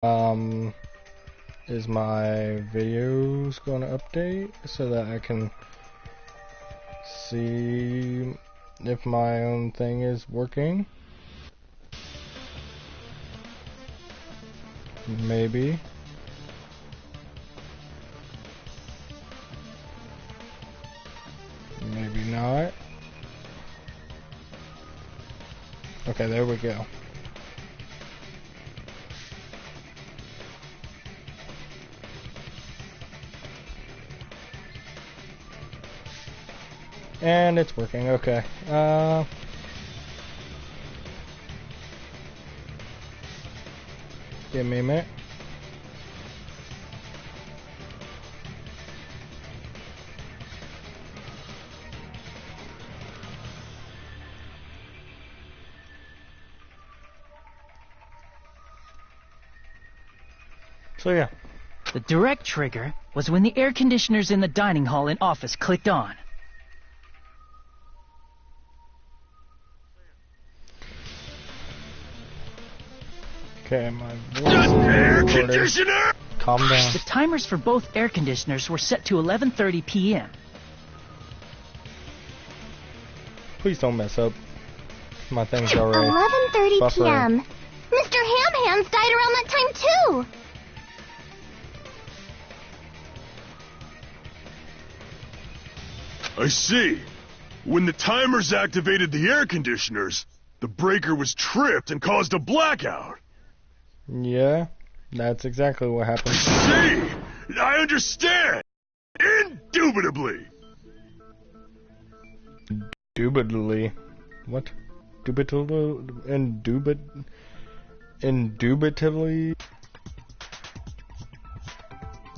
Um, is my videos going to update so that I can see if my own thing is working? Maybe. Maybe not. Okay, there we go. And it's working, okay. Give me a minute. So yeah. The direct trigger was when the air conditioners in the dining hall and office clicked on. Okay, my voice is air recorded. conditioner! Calm down. The timers for both air conditioners were set to 11:30 p.m. Please don't mess up. My thing's already 11:30 buffering. p.m. Mr. Ham Hands died around that time too. I see. When the timers activated the air conditioners, the breaker was tripped and caused a blackout. Yeah, that's exactly what happened. See? I understand. Indubitably. Indubitably. What? Indubitably?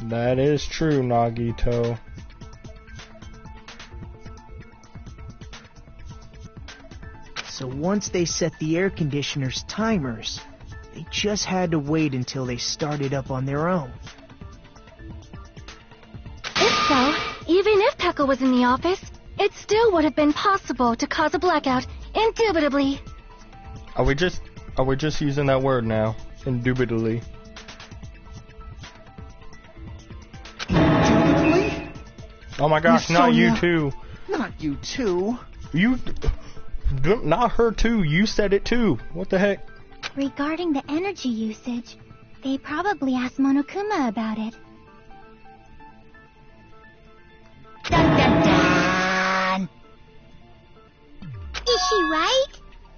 That is true, Nagito. So once they set the air conditioner's timers, they just had to wait until they started up on their own. If so, even if Pekka was in the office, it still would have been possible to cause a blackout, indubitably. Are we just using that word now? Indubitably. Indubitably? Oh my gosh, Miss not you Sonia. too. Not you too. You, not her too. You said it too. What the heck? Regarding the energy usage, they probably asked Monokuma about it. Dun dun dun! Is she right?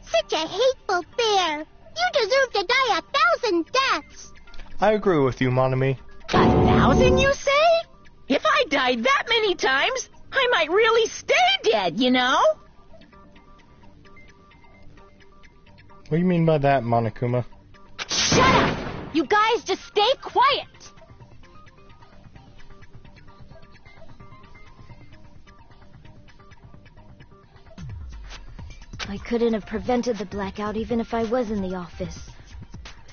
Such a hateful bear! You deserve to die 1,000 deaths! I agree with you, Monami. 1,000, you say? If I died that many times, I might really stay dead, you know? What do you mean by that, Monokuma? Shut up! You guys just stay quiet! I couldn't have prevented the blackout even if I was in the office.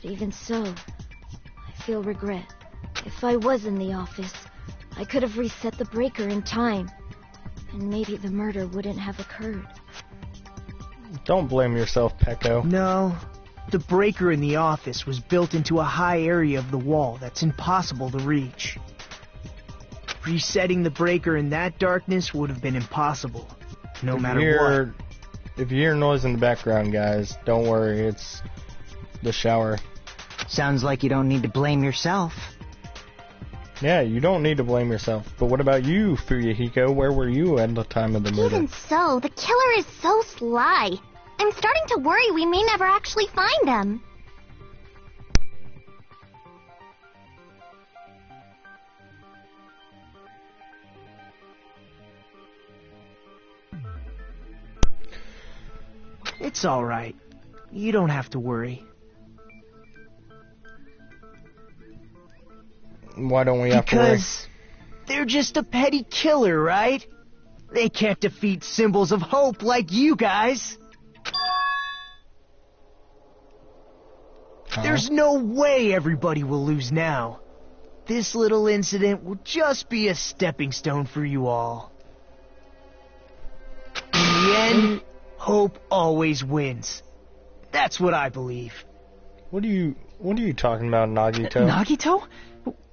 But even so, I feel regret. If I was in the office, I could have reset the breaker in time. And maybe the murder wouldn't have occurred. Don't blame yourself, Pecco. No, the breaker in the office was built into a high area of the wall that's impossible to reach. Resetting the breaker in that darkness would have been impossible, no matter what. If you hear noise in the background, guys, don't worry, it's the shower. Sounds like you don't need to blame yourself. Yeah, you don't need to blame yourself. But what about you, Fuyuhiko? Where were you at the time of the murder? Even so, the killer is so sly. I'm starting to worry we may never actually find them. It's alright. You don't have to worry. Why don't we have to worry? Because they're just a petty killer, right? They can't defeat symbols of hope like you guys. Huh? There's no way everybody will lose now. This little incident will just be a stepping stone for you all. In the end, hope always wins. That's what I believe. What do you What are you talking about, Nagito? Nagito?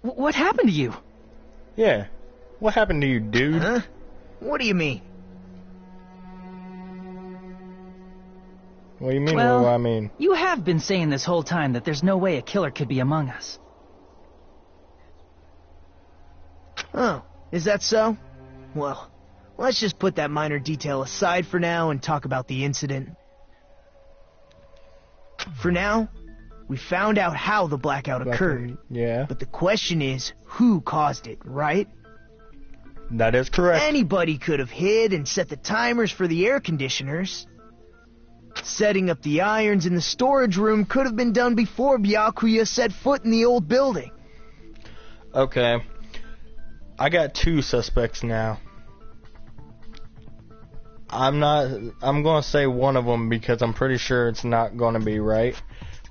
What happened to you? Yeah. What happened to you, dude? Huh? What do you mean? What do you mean, Well, what do I mean? You have been saying this whole time that there's no way a killer could be among us. Oh, is that so? Well, let's just put that minor detail aside for now and talk about the incident. For now, we found out how the blackout occurred. Yeah, But the question is, who caused it, right? that is correct. Anybody could have hid and set the timers for the air conditioners. Setting up the irons in the storage room could have been done before Byakuya set foot in the old building. Okay. I got 2 suspects now. I'm gonna say one of them because I'm pretty sure it's not gonna be right.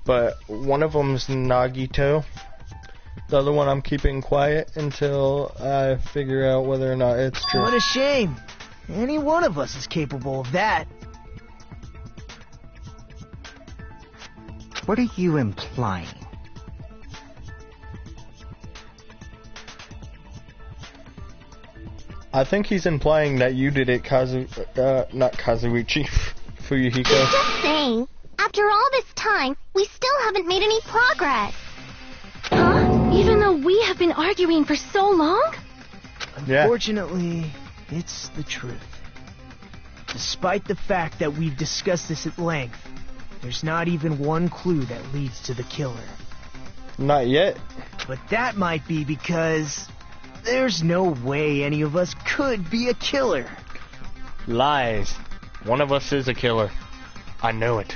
But one of them's Nagito. The other one I'm keeping quiet until I figure out whether or not it's true. What a shame. Any one of us is capable of that. What are you implying? I think he's implying that you did it, not Kazuichi, Fuyuhiko. Just saying. After all this time, we still haven't made any progress. Huh? Even though we have been arguing for so long? Yeah. Unfortunately, it's the truth. Despite the fact that we've discussed this at length, there's not even one clue that leads to the killer. Not yet. But that might be because there's no way any of us could be a killer. Lies. One of us is a killer. I know it.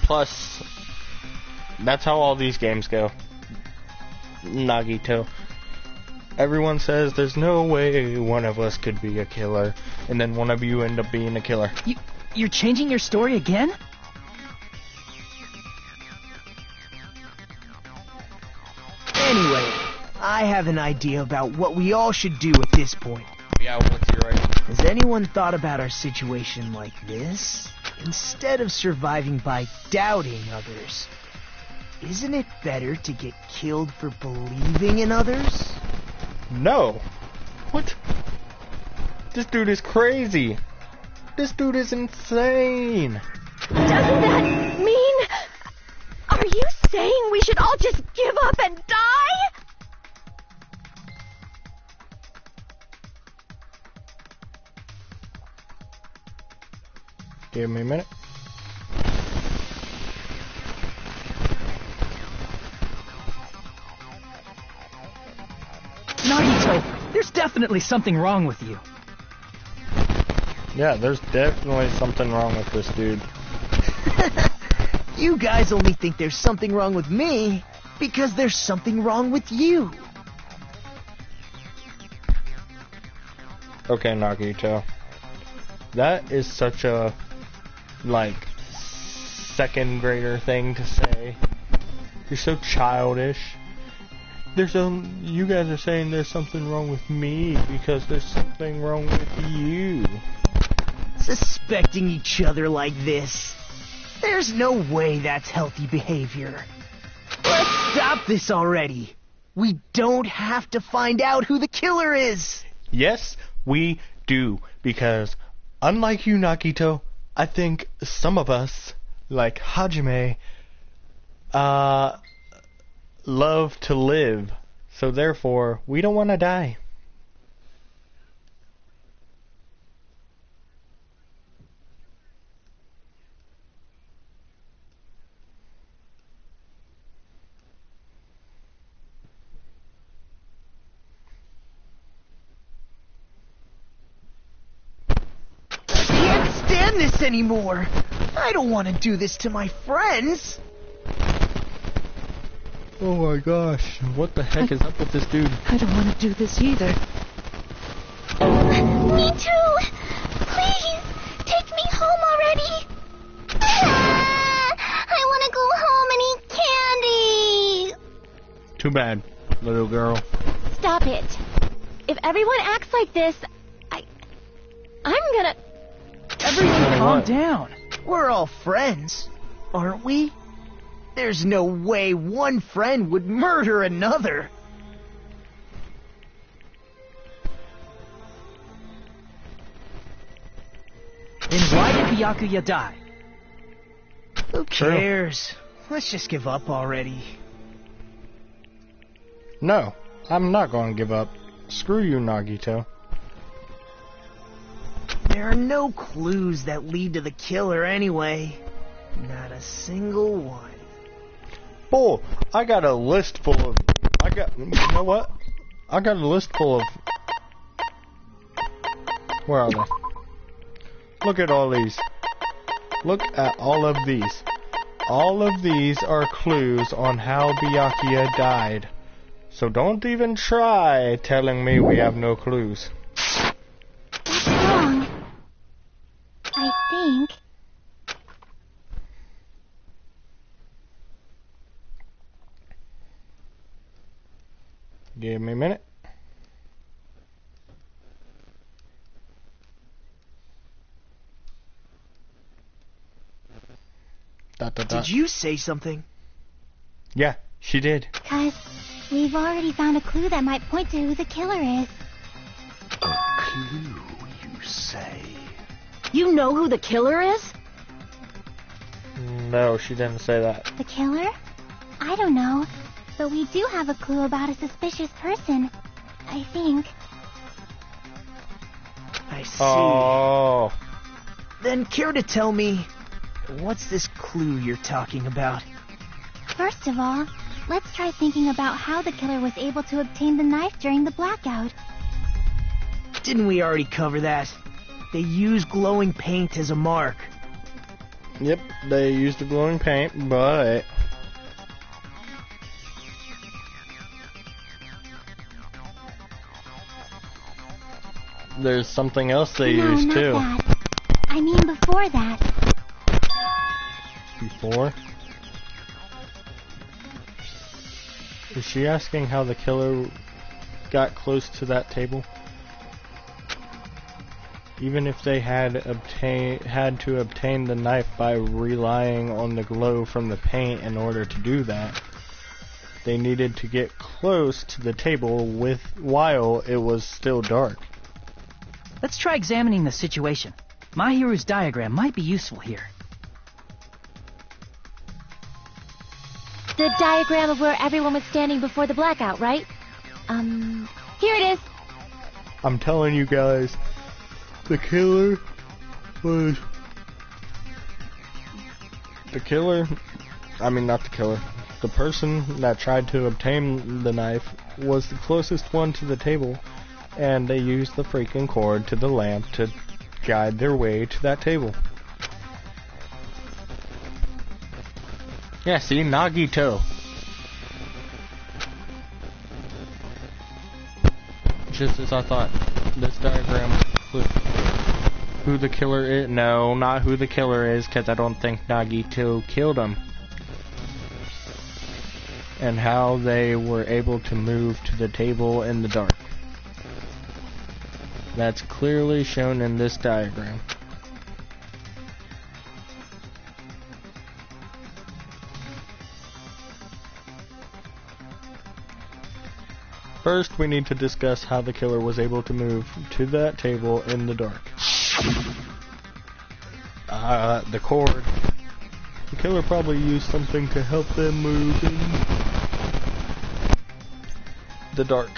Plus, that's how all these games go. Nagito. Everyone says there's no way one of us could be a killer, and then one of you end up being a killer. You're changing your story again? Anyway, I have an idea about what we all should do at this point. Yeah, what's your idea? Has anyone thought about our situation like this? Instead of surviving by doubting others, isn't it better to get killed for believing in others? No. What? This dude is crazy. This dude is insane. Doesn't that mean... Are you saying we should all just give up and die? Give me a minute. Nagito, there's definitely something wrong with you. Yeah, there's definitely something wrong with this dude. You guys only think there's something wrong with me because there's something wrong with you. Okay, Nagito. That is such a, second grader thing to say. You're so childish. You guys are saying there's something wrong with me because there's something wrong with you. Suspecting each other like this. There's no way that's healthy behavior. Let's stop this already. We don't have to find out who the killer is. Yes, we do, because unlike you, Nagito, I think some of us, like Hajime, love to live. So therefore, we don't want to die. Can't stand this anymore. I don't want to do this to my friends. Oh my gosh, what the heck is up with this dude? I don't want to do this either. Me too! Please, take me home already! I want to go home and eat candy! Too bad, little girl. Stop it. If everyone acts like this, I'm gonna... Everyone calm What? down. We're all friends, aren't we? There's no way one friend would murder another. Then why did Byakuya die? Who cares? Let's just give up already. No, I'm not going to give up. Screw you, Nagito. There are no clues that lead to the killer anyway. Not a single one. Bull, I got a list full of... You know what? I got a list full of... Where are they? Look at all these. Look at all of these. All of these are clues on how Byakuya died. So don't even try telling me we have no clues. That's wrong. I think. Give me a minute. Did you say something? Yeah, she did. 'Cause we've already found a clue that might point to who the killer is. A clue, you say? You know who the killer is? No, she didn't say that. The killer? I don't know. But we do have a clue about a suspicious person. I think. I see. Oh. Then care to tell me, what's this clue you're talking about? First of all, let's try thinking about how the killer was able to obtain the knife during the blackout. Didn't we already cover that? They use glowing paint as a mark. Yep, they used the glowing paint, but... there's something else they No, used not too. that. I mean before that. Before? Is she asking how the killer got close to that table? Even if they had to obtain the knife by relying on the glow from the paint in order to do that, they needed to get close to the table while it was still dark. Let's try examining the situation. Mahiru's diagram might be useful here. The diagram of where everyone was standing before the blackout, right? Here it is. I'm telling you guys, the killer was... The person that tried to obtain the knife was the closest one to the table, and they used the freaking cord to the lamp to guide their way to that table. Yeah, see? Nagito. Just as I thought. This diagram was who the killer is. No, not who the killer is, because I don't think Nagito killed him. And how they were able to move to the table in the dark. That's clearly shown in this diagram. First, we need to discuss how the killer was able to move to that table in the dark. The cord. The killer probably used something to help them move in the dark.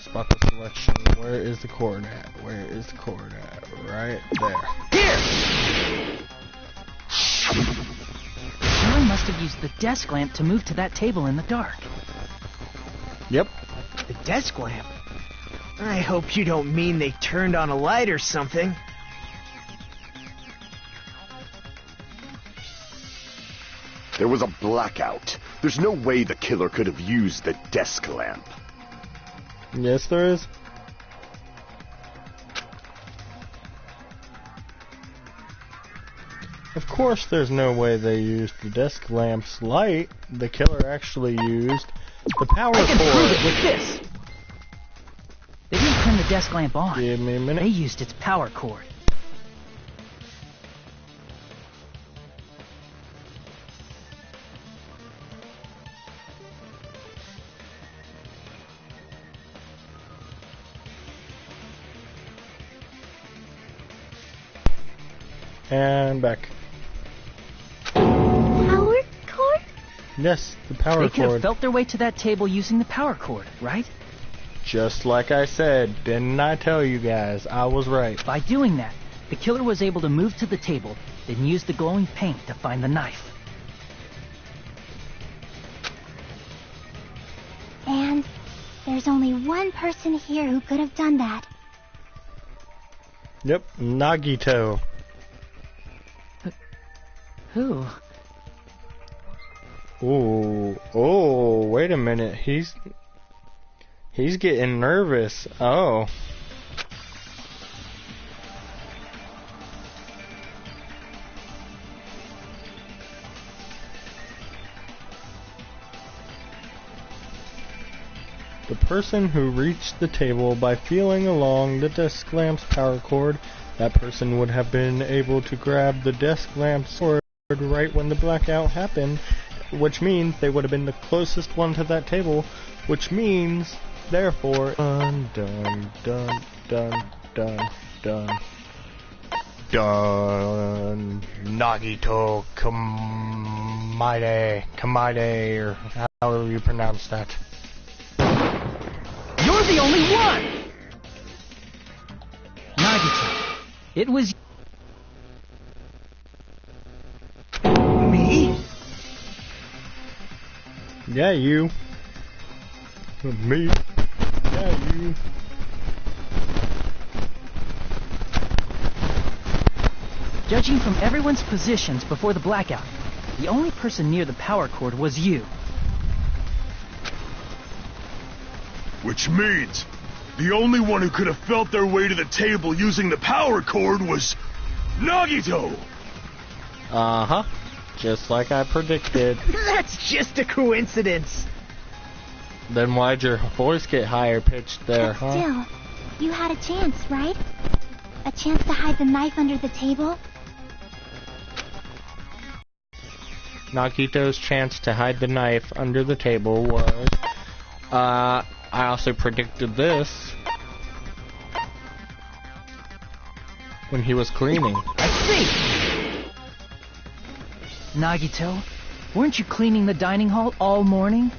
Spot the selection. Where is the cord at? Where is the cord at? Right there. Here! Someone must have used the desk lamp to move to that table in the dark. Yep. The desk lamp? I hope you don't mean they turned on a light or something. There was a blackout. There's no way the killer could have used the desk lamp. Yes, there is. Of course there's no way they used the desk lamp's light. The killer actually used the power I can prove it cord. with this! They didn't turn the desk lamp on. Give me a minute. They used its power cord. And back. Power cord? Yes, the power They could have cord. felt their way to that table using the power cord, right? Just like I said, didn't I tell you guys? I was right. By doing that, the killer was able to move to the table, then use the glowing paint to find the knife. And there's only one person here who could have done that. Yep, Nagito. Who? Ooh, oh, wait a minute. He's getting nervous. Oh. The person who reached the table by feeling along the desk lamp's power cord, that person would have been able to grab the desk lamp's cord right when the blackout happened, which means they would have been the closest one to that table, which means, therefore, dun dun dun dun dun dun dun, Nagito Kamaide, or however you pronounce that. You're the only one! Nagito, it was... Me? Yeah, you. Me. Yeah, you. Judging from everyone's positions before the blackout, the only person near the power cord was you. Which means the only one who could have felt their way to the table using the power cord was Nagito! Uh-huh. Just like I predicted. That's just a coincidence. Then why'd your voice get higher pitched there, But huh? still, you had a chance, right? A chance to hide the knife under the table? Nagito's chance to hide the knife under the table was... I also predicted this when he was cleaning. I see! Nagito, weren't you cleaning the dining hall all morning?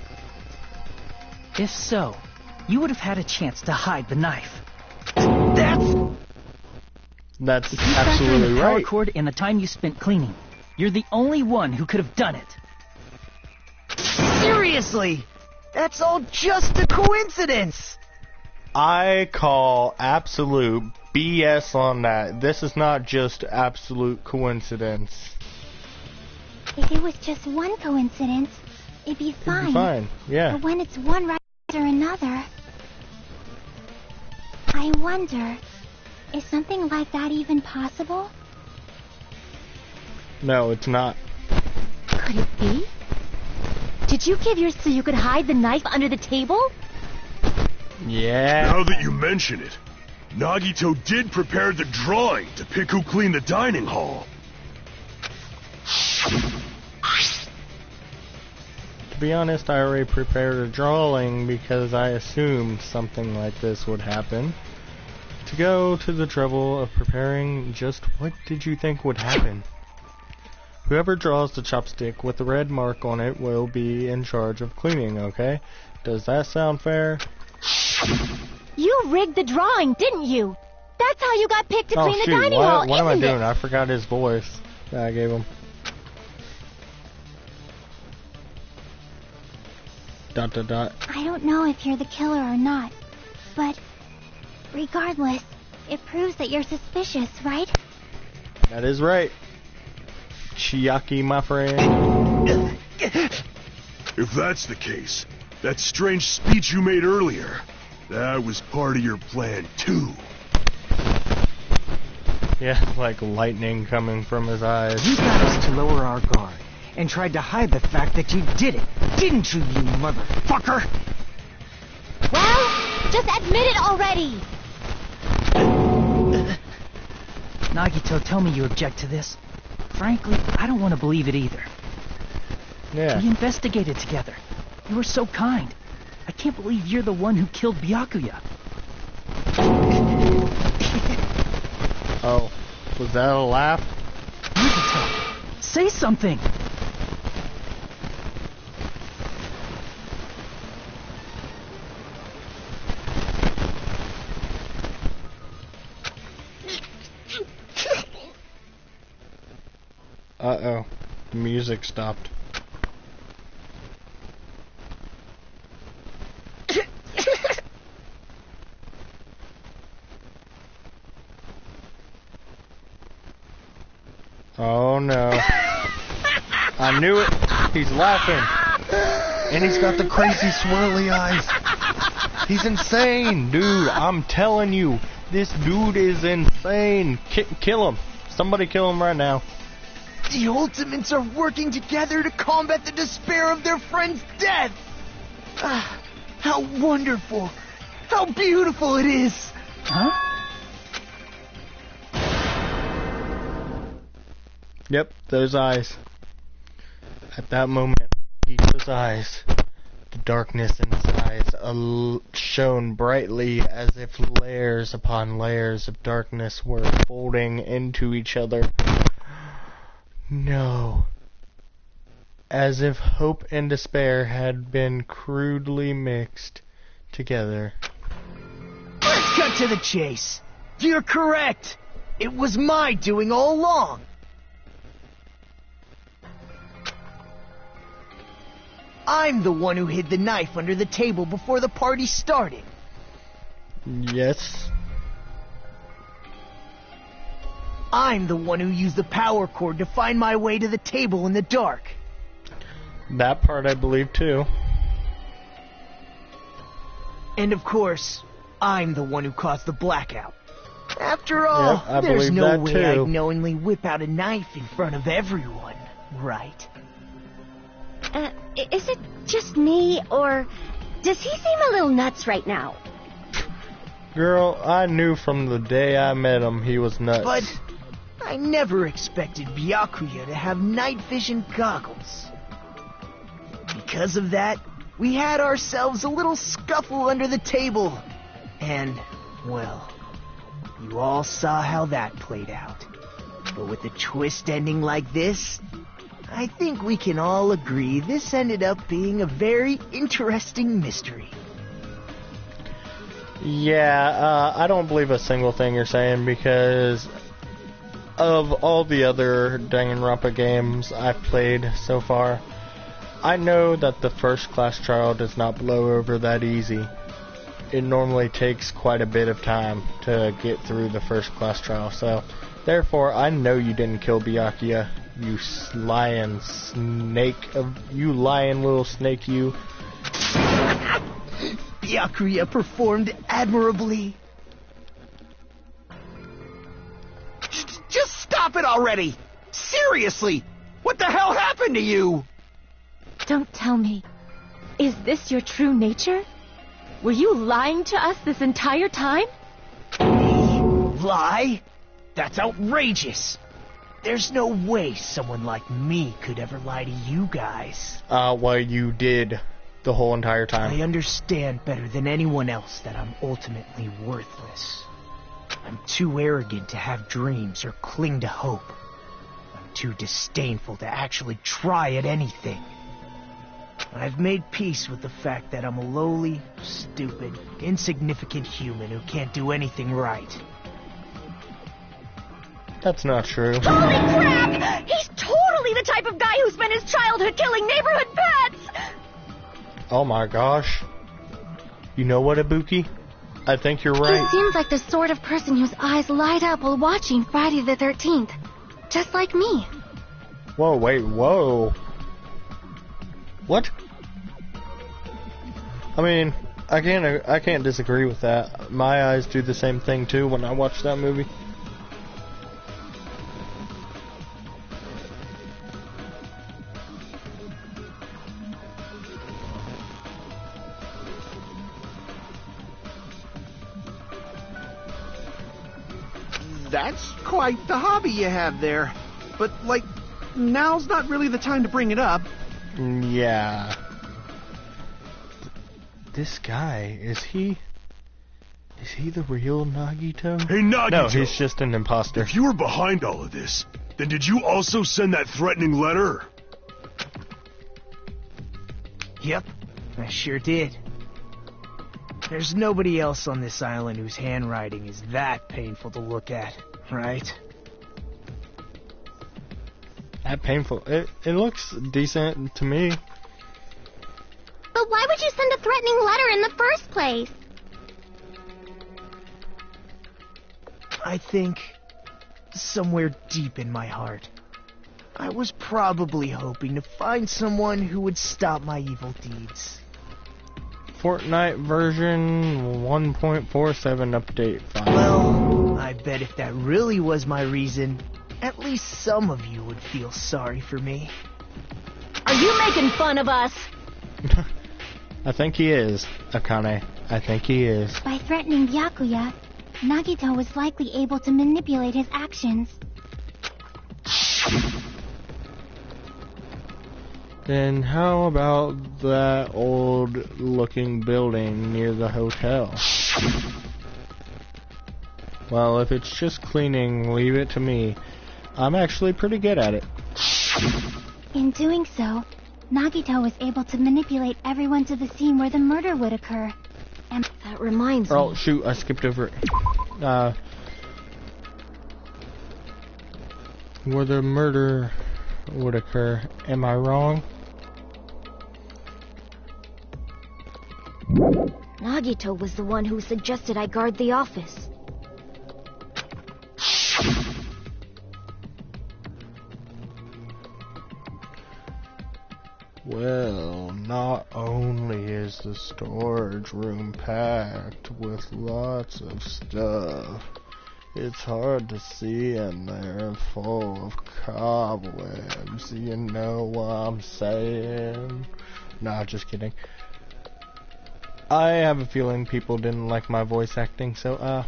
If so, you would have had a chance to hide the knife. That's If you factor in absolutely the power right. cord and the time you spent cleaning, you're the only one who could have done it. Seriously! That's all just a coincidence! I call absolute BS on that. This is not just absolute coincidence. If it was just one coincidence, it'd be fine. It'd be fine, yeah. But when it's one right after another... I wonder, is something like that even possible? No, it's not. Could it be? Did you give yours so you could hide the knife under the table? Yeah. Now that you mention it, Nagito did prepare the drawing to pick who cleaned the dining hall. To be honest, I already prepared a drawing because I assumed something like this would happen. To go to the trouble of preparing, just what did you think would happen? Whoever draws the chopstick with the red mark on it will be in charge of cleaning, okay? Does that sound fair? You rigged the drawing, didn't you? That's how you got picked to clean the dining hall, what am I isn't doing? it? I forgot his voice that I gave him. Dot dot dot. I don't know if you're the killer or not, but regardless, it proves that you're suspicious, right? That is right. Chiaki, my friend. If that's the case, that strange speech you made earlier, that was part of your plan too. Yeah, like lightning coming from his eyes. You got us to lower our guard and tried to hide the fact that you did it, didn't you, you motherfucker? Well, just admit it already! Nagito, tell me you object to this. Frankly, I don't want to believe it either. Yeah. We investigated together. You were so kind. I can't believe you're the one who killed Byakuya. Oh, was that a laugh? say something. Uh-oh. The music stopped. Oh no. I knew it. He's laughing. And he's got the crazy swirly eyes. He's insane, dude. I'm telling you. This dude is insane. Kill him. Somebody kill him right now. The Ultimates are working together to combat the despair of their friend's death. Ah, how wonderful. How beautiful it is. Huh? Yep, those eyes. At that moment, those eyes, the darkness in his eyes shone brightly as if layers upon layers of darkness were folding into each other. No. As if hope and despair had been crudely mixed together. Let's cut to the chase. You're correct. It was my doing all along. I'm the one who hid the knife under the table before the party started. Yes. I'm the one who used the power cord to find my way to the table in the dark. That part I believe too. And of course, I'm the one who caused the blackout. After all, Yep, I there's believe no that way too. I'd knowingly whip out a knife in front of everyone, right? Is it just me, or does he seem a little nuts right now? Girl, I knew from the day I met him he was nuts. But I never expected Byakuya to have night vision goggles. Because of that, we had ourselves a little scuffle under the table. And, well, you all saw how that played out. But with a twist ending like this, I think we can all agree this ended up being a very interesting mystery. Yeah, I don't believe a single thing you're saying because of all the other Danganronpa games I've played so far. I know that the first class trial does not blow over that easy. It normally takes quite a bit of time to get through the first class trial, so therefore I know you didn't kill Byakuya, you lying snake you lying little snake you. Byakuya performed admirably. Just stop it already! Seriously! What the hell happened to you? Don't tell me. Is this your true nature? Were you lying to us this entire time? Lie? That's outrageous. There's no way someone like me could ever lie to you guys. Well, you did the whole entire time. I understand better than anyone else that I'm ultimately worthless. I'm too arrogant to have dreams or cling to hope. I'm too disdainful to actually try at anything. I've made peace with the fact that I'm a lowly, stupid, insignificant human who can't do anything right. That's not true. Holy crap! He's totally the type of guy who spent his childhood killing neighborhood pets! Oh my gosh. You know what, Ibuki? I think you're right. He seems like the sort of person whose eyes light up while watching Friday the 13th. Just like me. Whoa, wait, whoa. What? I mean, I can't disagree with that. My eyes do the same thing too when I watch that movie. That's quite the hobby you have there. But, like, now's not really the time to bring it up. Yeah. This guy, is he the real Nagito? Hey, Nagito! No, he's just an imposter. If you were behind all of this, Then did you also send that threatening letter? Yep, I sure did. There's nobody else on this island whose handwriting is that painful to look at, right? That painful. It looks decent to me. But why would you send a threatening letter in the first place? I think somewhere deep in my heart, I was probably hoping to find someone who would stop my evil deeds. Fortnite version 1.47 update file. Well, I bet if that really was my reason, at least some of you would feel sorry for me. Are you making fun of us? I think he is, Akane. I think he is. By threatening Byakuya, Nagito was likely able to manipulate his actions. Then how about that old-looking building near the hotel? Well, if it's just cleaning, leave it to me. I'm actually pretty good at it. In doing so, Nagito was able to manipulate everyone to the scene where the murder would occur. And That reminds Oh, me. shoot, I skipped over it. Where the murder would occur. Am I wrong? Nagito was the one who suggested I guard the office. Well, not only is the storage room packed with lots of stuff, it's hard to see in there, full of cobwebs. You know what I'm saying? Nah, just kidding. I have a feeling people didn't like my voice acting, so,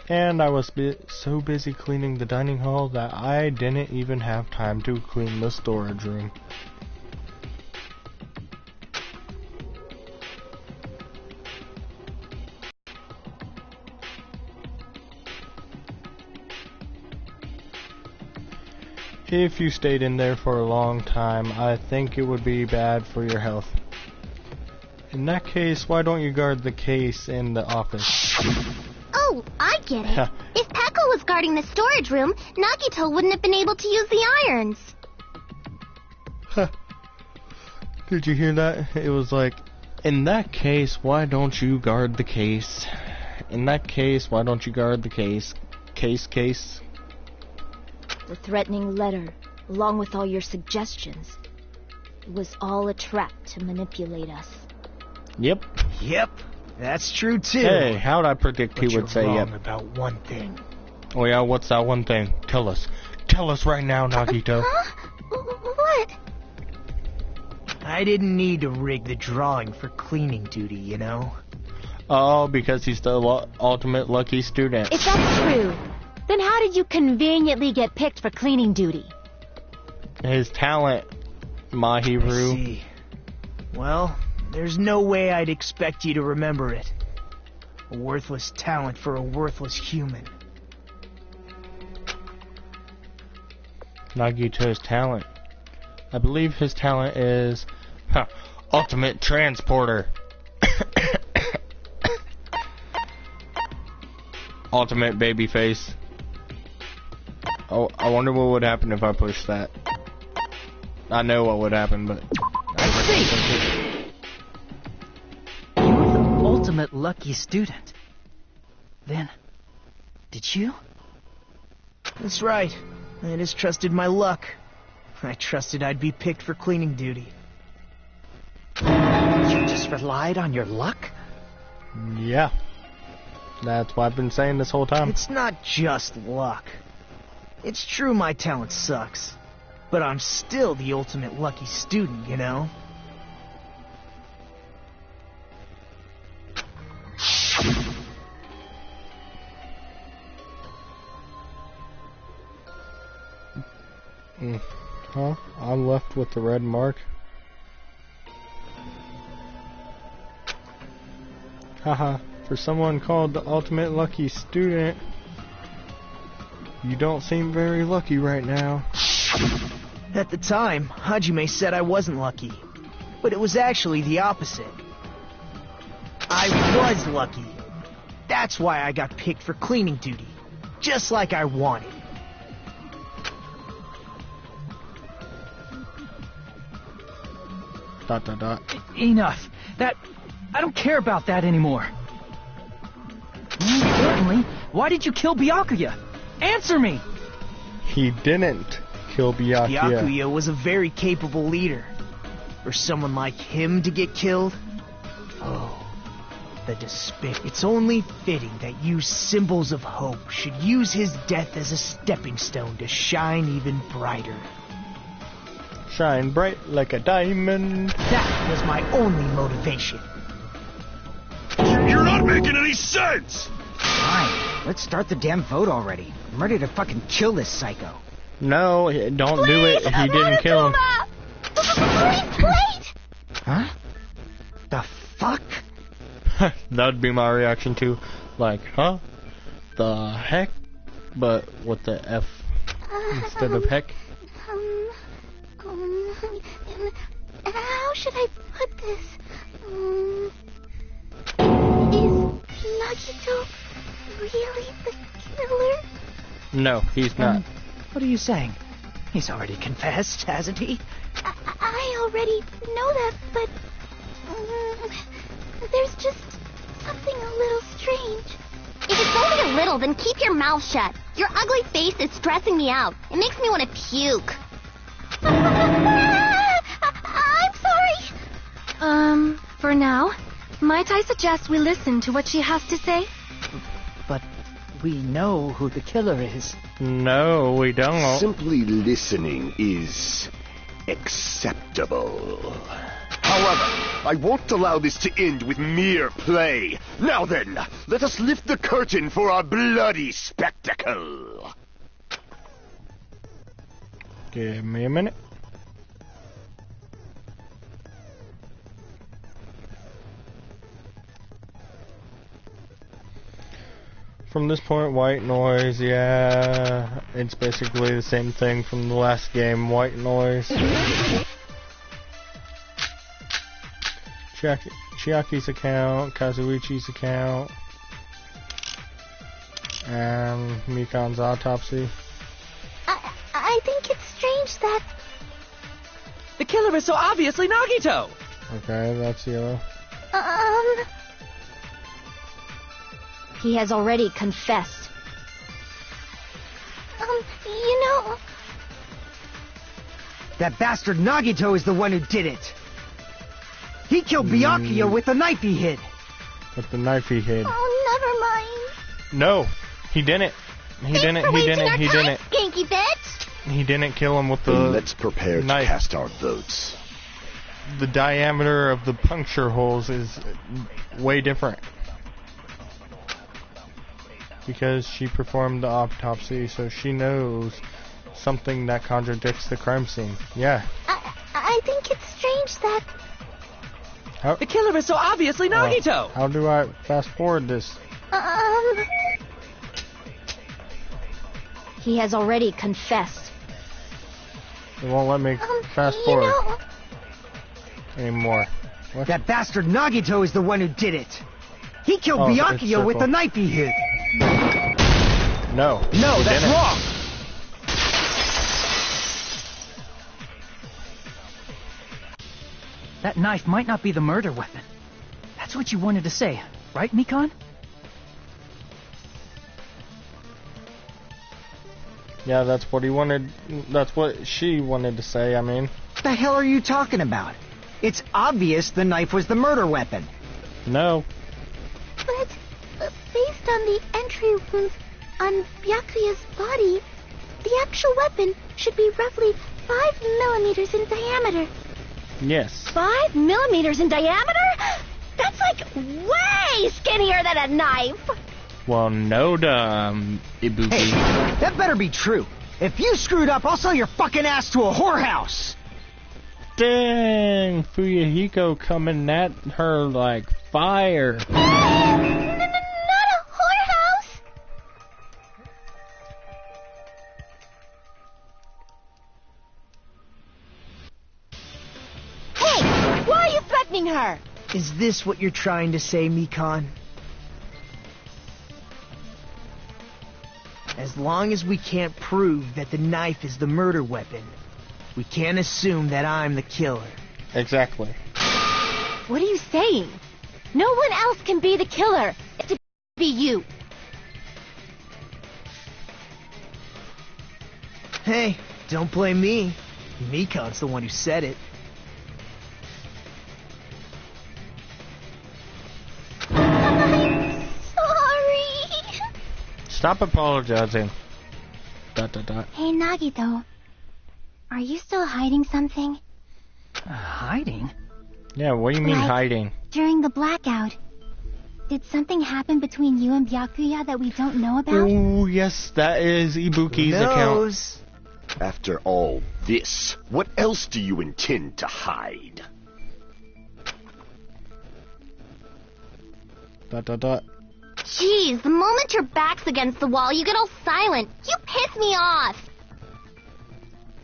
and I was so busy cleaning the dining hall that I didn't even have time to clean the storage room. If you stayed in there for a long time, I think it would be bad for your health. In that case, why don't you guard the case in the office? oh, I get it. If Pekka was guarding the storage room, Nagito wouldn't have been able to use the irons. Did you hear that? It was like, in that case, why don't you guard the case? In that case, why don't you guard the case? Case. The threatening letter, along with all your suggestions, it was all a trap to manipulate us. Yep. Yep, that's true too. Hey, how'd I predict But he would you're say wrong yep? about one thing. Oh yeah, what's that one thing? Tell us. Tell us right now, Nagito. Huh? What? I didn't need to rig the drawing for cleaning duty, you know? Oh, because he's the ultimate lucky student. If that's true, then how did you conveniently get picked for cleaning duty? His talent, I Mahiru. see. Well, there's no way I'd expect you to remember it. A worthless talent for a worthless human. Nagito's talent. I believe his talent is ultimate transporter. Ultimate baby face. Oh, I wonder what would happen if I pushed that. I know what would happen, but I see. You're the ultimate lucky student. Then, did you? That's right. I just trusted my luck. I trusted I'd be picked for cleaning duty. You just relied on your luck? yeah. That's what I've been saying this whole time. It's not just luck. It's true my talent sucks, but I'm still the ultimate lucky student, you know? Huh? I'm left with the red mark. Haha. For someone called the ultimate lucky student, You don't seem very lucky right now. At the time, Hajime said I wasn't lucky. But it was actually the opposite. I was lucky. That's why I got picked for cleaning duty. Just like I wanted. Dot dot dot. Enough. I don't care about that anymore. More importantly, why did you kill Byakuya? Answer me! He didn't kill Byakuya. Byakuya was a very capable leader. For someone like him to get killed? Oh, the despair. It's only fitting that you symbols of hope should use his death as a stepping stone to shine even brighter. Shine bright like a diamond. That was my only motivation. You're not making any sense! Fine, let's start the damn vote already. I'm ready to fucking kill this psycho. No, don't do it. He didn't kill him. Wait! Huh? The fuck? That'd be my reaction too. Like, huh? The heck? But with the F instead of heck. How should I put this? Is Nagito really the killer? No, he's not. What are you saying? He's already confessed, hasn't he? I already know that, but there's just something a little strange. If it's only a little, then keep your mouth shut. Your ugly face is stressing me out. It makes me want to puke. I'm sorry. For now, might I suggest we listen to what she has to say? But we know who the killer is. No, we don't. Simply listening is acceptable. However, I won't allow this to end with mere play. Now then, let us lift the curtain for our bloody spectacle. Give me a minute. From this point, white noise, yeah, it's basically the same thing from the last game, white noise. Chiaki's account, Kazuichi's account, and Mikan's autopsy. I think it's strange that... The killer is so obviously Nagito! Okay, that's yellow. He has already confessed. You know... That bastard Nagito is the one who did it. He killed Byakuya with the knife he hid. With the knife he hid. Oh, never mind. No, he didn't. He didn't. Skanky bitch! He didn't kill him with the Let's prepare knife. to cast our votes. The diameter of the puncture holes is way different. Because she performed the autopsy, so she knows something that contradicts the crime scene. Yeah. I think it's strange that... The killer is so obviously Nagito! How do I fast forward this? He has already confessed. It won't let me fast forward anymore. What? That bastard Nagito is the one who did it. He killed Oh, it's Byakuya with circle. the knife he hid. No. No, he that's didn't. wrong. That knife might not be the murder weapon. That's what you wanted to say, right, Mikan? Yeah, that's what he wanted. That's what she wanted to say, I mean. What the hell are you talking about? It's obvious the knife was the murder weapon. No. But based on the entry wounds on Byakuya's body, the actual weapon should be roughly 5 millimeters in diameter. Yes. 5 millimeters in diameter? That's like way skinnier than a knife. Well, no, dumb Ibuki. Hey, that better be true. If you screwed up, I'll sell your fucking ass to a whorehouse. Dang, Fuyuhiko coming at her like fire. Not a whorehouse. threatening her. Is this what you're trying to say, Mikan? As long as we can't prove that the knife is the murder weapon, we can't assume that I'm the killer. Exactly. What are you saying? No one else can be the killer. It's to be you. Hey, don't blame me. Mikan's the one who said it. I'm sorry. Stop apologizing. ... Hey, Nagito. Are you still hiding something? Hiding? Yeah, what do you mean Like- hiding? During the blackout, did something happen between you and Byakuya that we don't know about? Oh, yes, that is Ibuki's Who account. knows? After all this, what else do you intend to hide? ... Jeez, the moment your back's against the wall, you get all silent. You piss me off.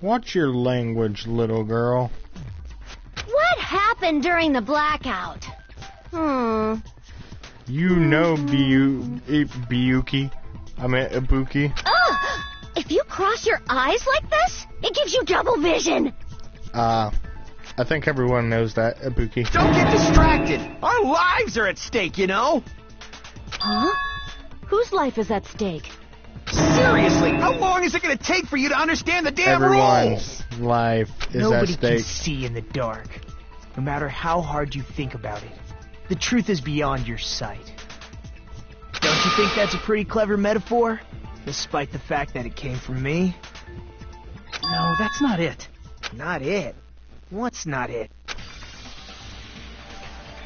Watch your language, little girl. What happened during the blackout? You know Ibuki. I mean Ibuki. Ugh! If you cross your eyes like this, it gives you double vision. I think everyone knows that, Ibuki. Don't get distracted. Our lives are at stake, you know? Huh? Whose life is at stake? Seriously, how long is it going to take for you to understand the damn rules? Everyone's life is Nobody at can stake. see in the dark, no matter how hard you think about it. The truth is beyond your sight. Don't you think that's a pretty clever metaphor? Despite the fact that it came from me? No, that's not it. Not it. What's not it?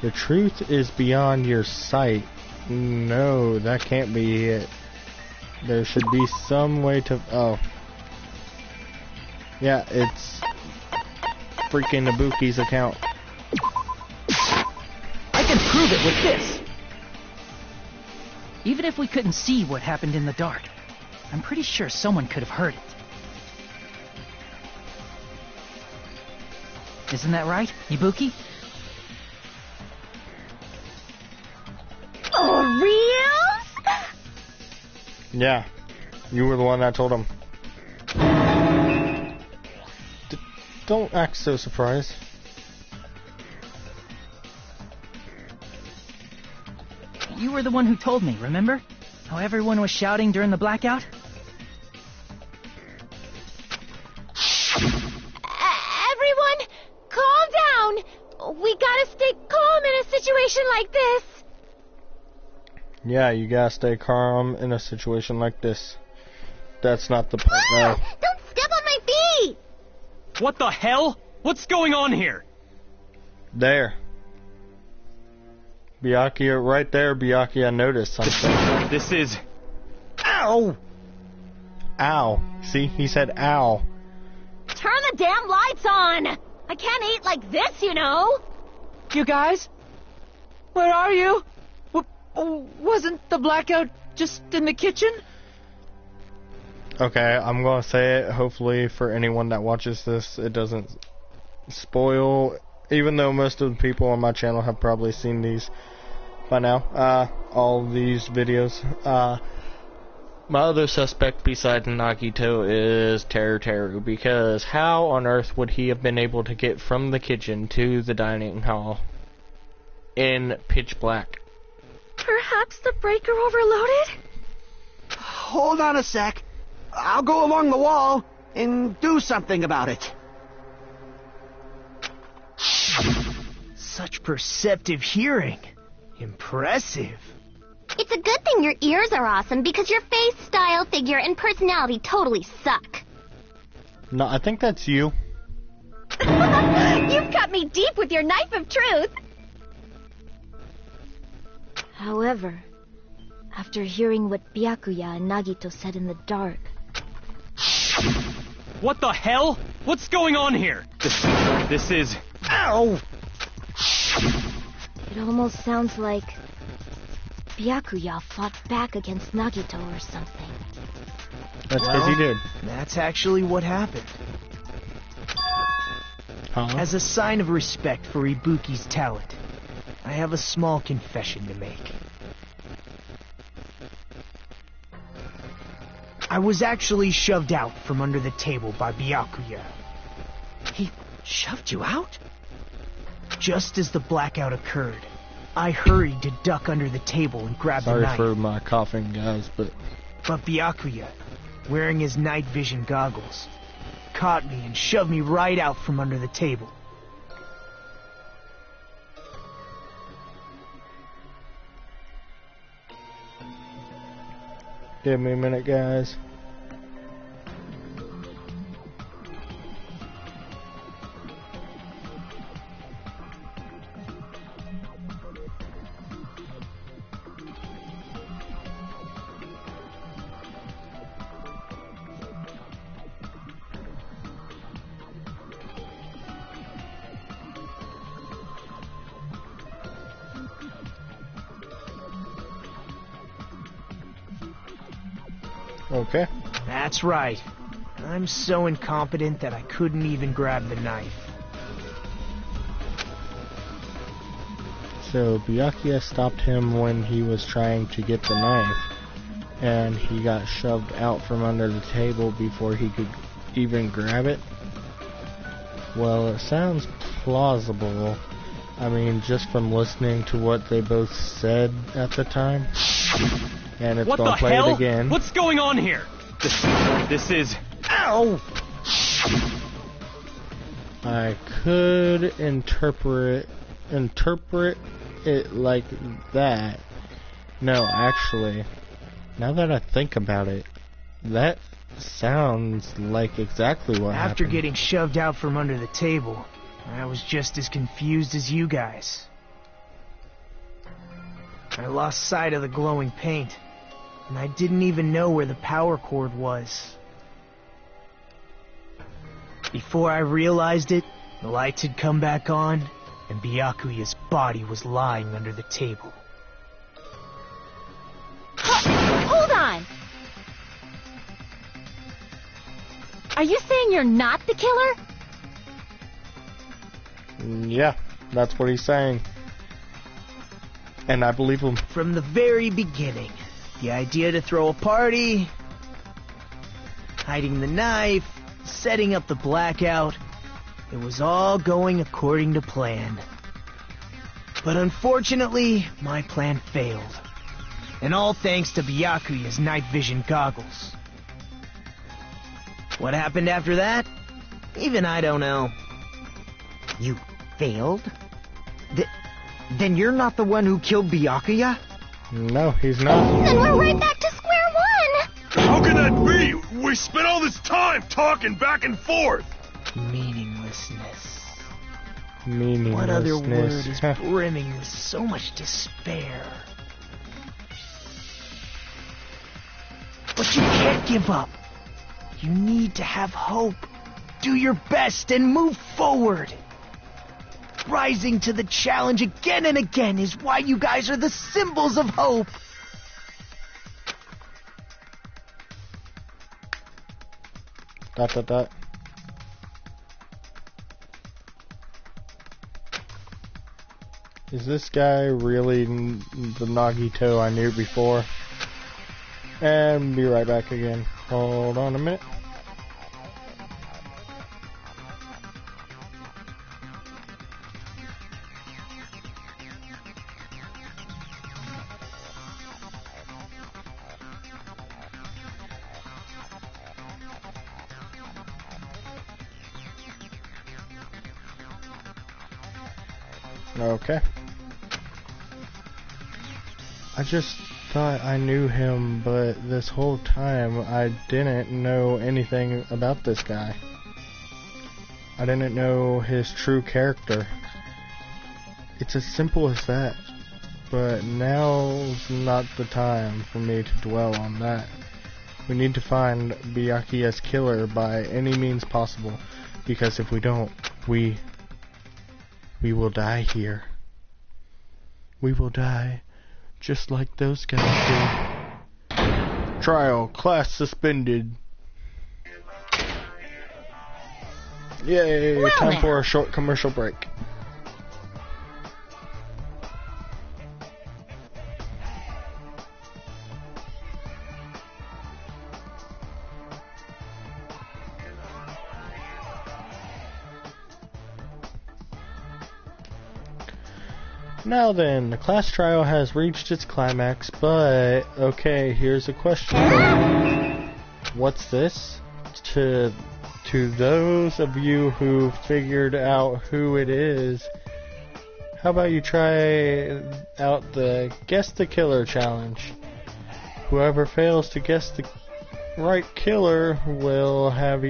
The truth is beyond your sight. No, that can't be it. There should be some way to... Oh. Yeah, it's... freaking Ibuki's account. I can prove it with this. Even if we couldn't see what happened in the dark, I'm pretty sure someone could have heard it. Isn't that right, Ibuki? Oh, reals? Yeah, you were the one that told him. Don't act so surprised. You were the one who told me, remember? How everyone was shouting during the blackout? Everyone, calm down. We gotta stay calm in a situation like this. Yeah, you gotta stay calm in a situation like this. That's not the part now. Don't step on my feet. What the hell? What's going on here? There. Byakuya, right there, Byakuya noticed something. This is... Ow! Ow. See, he said ow. Turn the damn lights on. I can't eat like this, you know. You guys? Where are you? Wasn't the blackout just in the kitchen? Okay, I'm gonna say it. Hopefully for anyone that watches this, it doesn't spoil, even though most of the people on my channel have probably seen these by now, all these videos. My other suspect besides Nagito is Teru, because how on earth would he have been able to get from the kitchen to the dining hall in pitch black? Perhaps the breaker overloaded? Hold on a sec. I'll go along the wall and do something about it. Such perceptive hearing. Impressive. It's a good thing your ears are awesome because your face, style, figure, and personality totally suck. No, I think that's you. You've cut me deep with your knife of truth. However, after hearing what Byakuya and Nagito said in the dark... What the hell? What's going on here? This is... Ow! It almost sounds like Byakuya fought back against Nagito or something. That's because he did. That's actually what happened. As a sign of respect for Ibuki's talent, I have a small confession to make. I was actually shoved out from under the table by Byakuya. He shoved you out? Just as the blackout occurred, I hurried to duck under the table and grab the knife. Sorry for my coughing, guys, but Byakuya, wearing his night vision goggles, caught me and shoved me right out from under the table. give me a minute, guys. Okay. That's right. I'm so incompetent that I couldn't even grab the knife. So Byakuya stopped him when he was trying to get the knife, and he got shoved out from under the table before he could even grab it. Well, it sounds plausible. I mean, just from listening to what they both said at the time. And it's gonna play it again. What's going on here? This is... Ow! I could interpret it like that. No, actually, now that I think about it, that sounds like exactly what happened. After getting shoved out from under the table, I was just as confused as you guys. I lost sight of the glowing paint, and I didn't even know where the power cord was. Before I realized it, the lights had come back on, and Byakuya's body was lying under the table. Hold on! Are you saying you're not the killer? Yeah, that's what he's saying. And I believe him. From the very beginning, the idea to throw a party, hiding the knife, setting up the blackout, it was all going according to plan. But unfortunately, my plan failed. And all thanks to Byakuya's night vision goggles. What happened after that? Even I don't know. You failed? Then you're not the one who killed Byakuya? No, he's not. Then we're right back to square one! How can that be? We spent all this time talking back and forth! Meaninglessness. Meaninglessness. What other word is brimming with so much despair? But you can't give up. You need to have hope. Do your best and move forward. Rising to the challenge again and again is why you guys are the symbols of hope. Dot, dot, dot. Is this guy really the Nagito I knew before? And be right back again. Hold on a minute. Okay. I just thought I knew him, but this whole time I didn't know anything about this guy. I didn't know his true character. It's as simple as that. But now's not the time for me to dwell on that. We need to find Byakuya's killer by any means possible, because if we don't, we will die here. We will die just like those guys did. Trial, class suspended. Yay, Well, time now. for a short commercial break. Now then, the class trial has reached its climax, but okay, here's a question for you. What's this? To those of you who figured out who it is, how about you try out the Guess the Killer challenge? Whoever fails to guess the right killer will have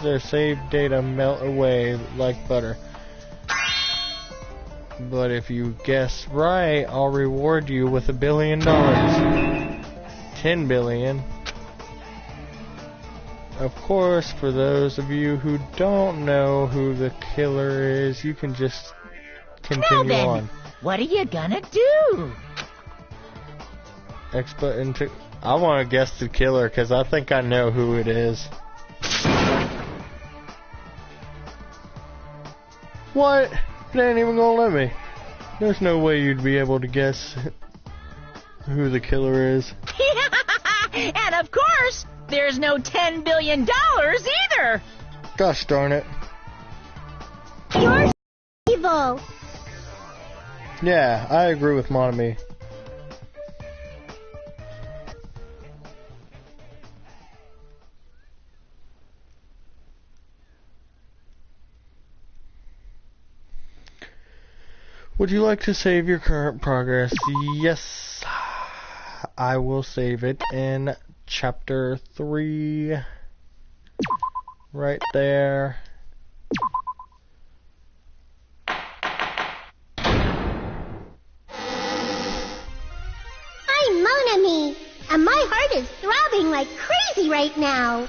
their saved data melt away like butter. But if you guess right, I'll reward you with $1 billion. 10 billion. Of course, for those of you who don't know who the killer is, you can just continue Now then, on. what are you gonna do? I want to guess the killer because I think I know who it is. What? It ain't even gonna let me. There's no way you'd be able to guess who the killer is. And of course, there's no $10 billion either. Gosh darn it. You're evil. Yeah, I agree with Monami. Would you like to save your current progress? Yes, I will save it in chapter 3. Right there. I'm Monami, and my heart is throbbing like crazy right now.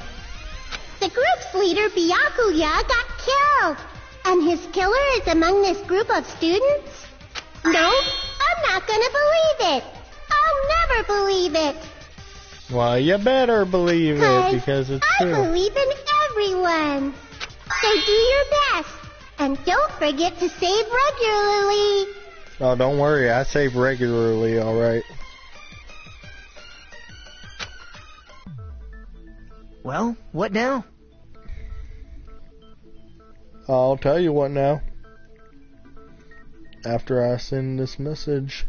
The group's leader, Byakuya, got killed, and his killer is among this group of students? No, I'm not gonna believe it. I'll never believe it. Well, you better believe it because it's I true. believe in everyone. So do your best, and don't forget to save regularly. Oh, don't worry, I save regularly, alright. Well, what now? I'll tell you what now. After I send this message.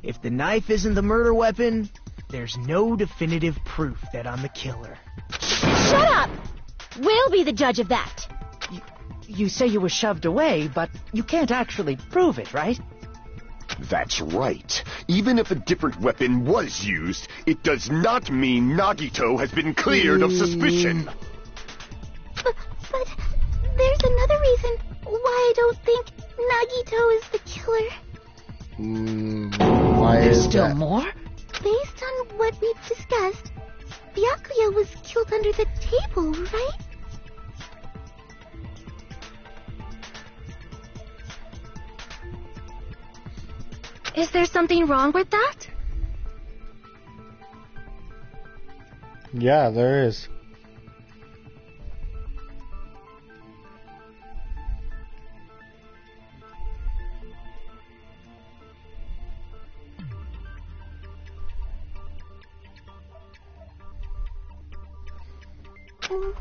If the knife isn't the murder weapon, there's no definitive proof that I'm the killer. Shut up! We'll be the judge of that. You say you were shoved away, but you can't actually prove it, right? That's right. Even if a different weapon was used, it does not mean Nagito has been cleared of suspicion. But there's another reason why I don't think Nagito is the killer. Why There's is still that? more? Based on what we've discussed, Byakuya was killed under the table, right? Is there something wrong with that? Yeah, there is.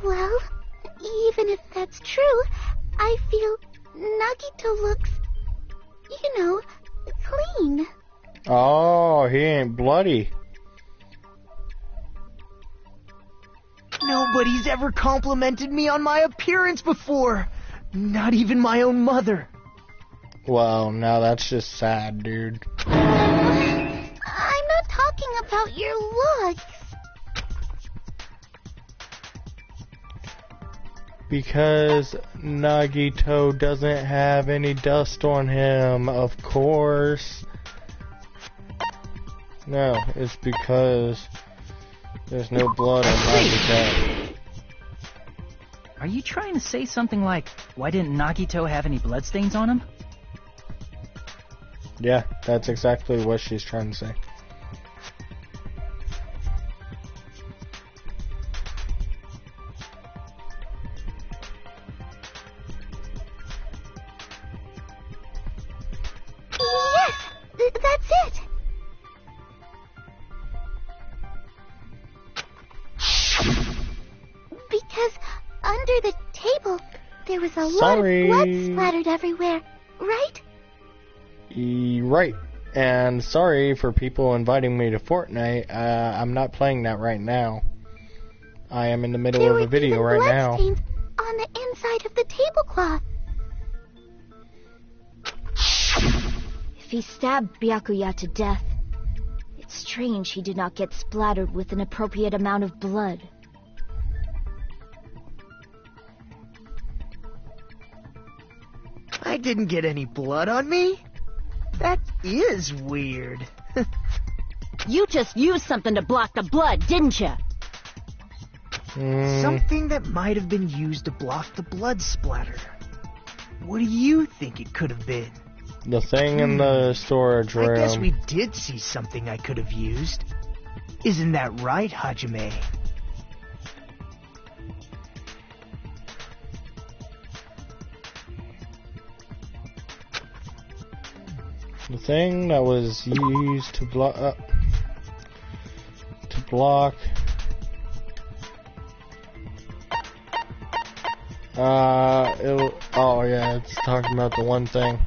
Well, even if that's true, I feel Nagito looks, clean. Oh, he ain't bloody. Nobody's ever complimented me on my appearance before. Not even my own mother. Well, now that's just sad, dude. I'm not talking about your looks. Because Nagito doesn't have any dust on him, of course. No, it's because There's no blood on Nagito. Are you trying to say something like, why didn't Nagito have any bloodstains on him? Yeah, that's exactly what she's trying to say. Yes, that's it. Because under the table, there was a lot of blood splattered everywhere, right? Right. And sorry for people inviting me to Fortnite. I'm not playing that right now. I am in the middle of a video right now. There were even bloodstains on the inside of the tablecloth. If he stabbed Byakuya to death, it's strange he did not get splattered with an appropriate amount of blood. I didn't get any blood on me? That is weird. You just used something to block the blood, didn't you? Something that might have been used to block the blood splatter. What do you think it could have been? The thing in the storage room. I guess we did see something I could have used. Isn't that right, Hajime? The thing that was used to block. Oh yeah, it's talking about the one thing.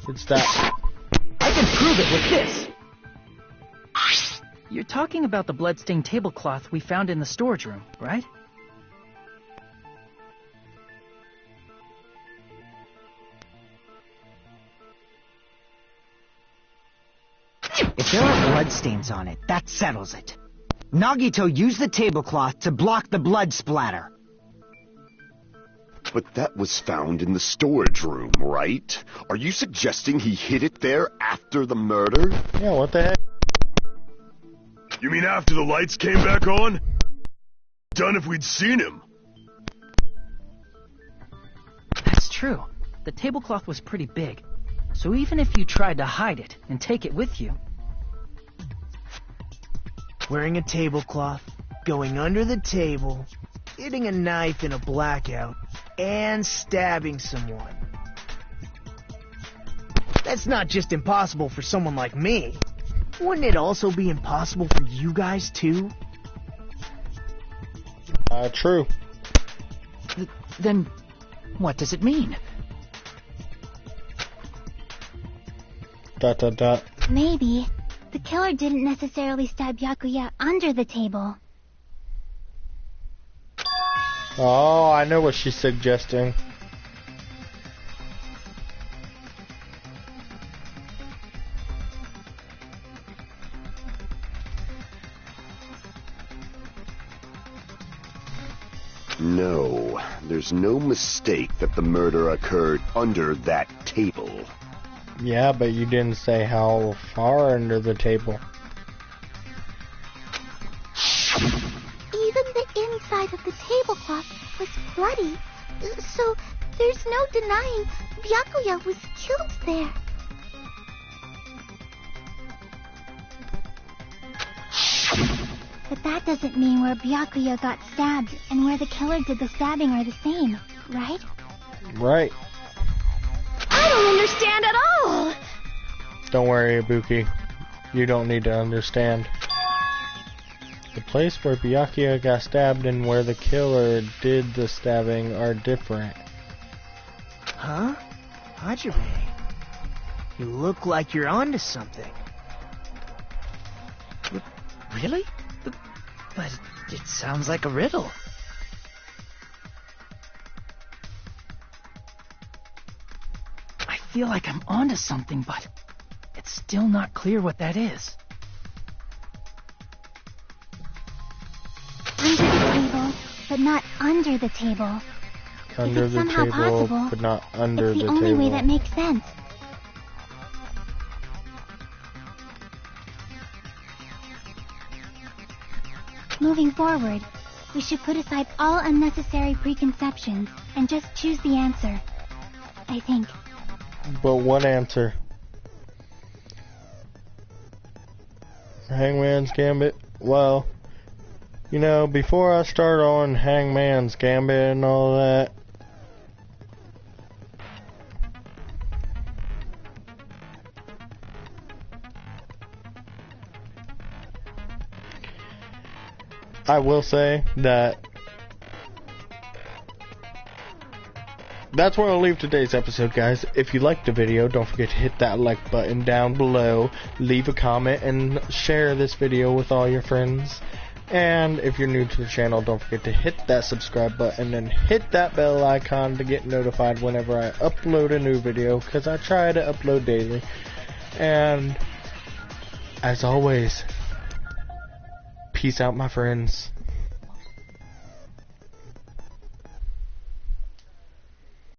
It's that. I can prove it with this! You're talking about the bloodstained tablecloth we found in the storage room, right? If there are bloodstains on it, that settles it. Nagito used the tablecloth to block the blood splatter. But that was found in the storage room, right? Are you suggesting he hid it there after the murder? Yeah, what the heck? You mean after the lights came back on? Done if we'd seen him. That's true. The tablecloth was pretty big. So even if you tried to hide it and take it with you... Wearing a tablecloth, going under the table, hitting a knife in a blackout, and stabbing someone. That's not just impossible for someone like me. Wouldn't it also be impossible for you guys too? True. Then, what does it mean? ... Maybe the killer didn't necessarily stab Byakuya under the table. Oh, I know what she's suggesting. No, there's no mistake that the murder occurred under that table. Yeah, but you didn't say how far under the table. Even the inside of the tablecloth was bloody, so there's no denying Byakuya was killed there. But that doesn't mean where Byakuya got stabbed and where the killer did the stabbing are the same, right? Right. I don't understand at all! Don't worry, Ibuki. You don't need to understand. The place where Byakuya got stabbed and where the killer did the stabbing are different. Huh? Hajime, you look like you're onto something. Really? But it sounds like a riddle. I feel like I'm onto something, but it's still not clear what that is. Under the table, but not under the table. Under if it's the somehow table, possible, but not under it's the the only table. way that makes sense. Moving forward, we should put aside all unnecessary preconceptions and just choose the answer. I think. But what answer? Hangman's Gambit? Well, you know, before I start on Hangman's Gambit and all that, I will say that that's where I'll leave today's episode, guys. If you liked the video, don't forget to hit that like button down below, leave a comment, and share this video with all your friends. And if you're new to the channel, don't forget to hit that subscribe button and hit that bell icon to get notified whenever I upload a new video, because I try to upload daily. And as always, peace out, my friends.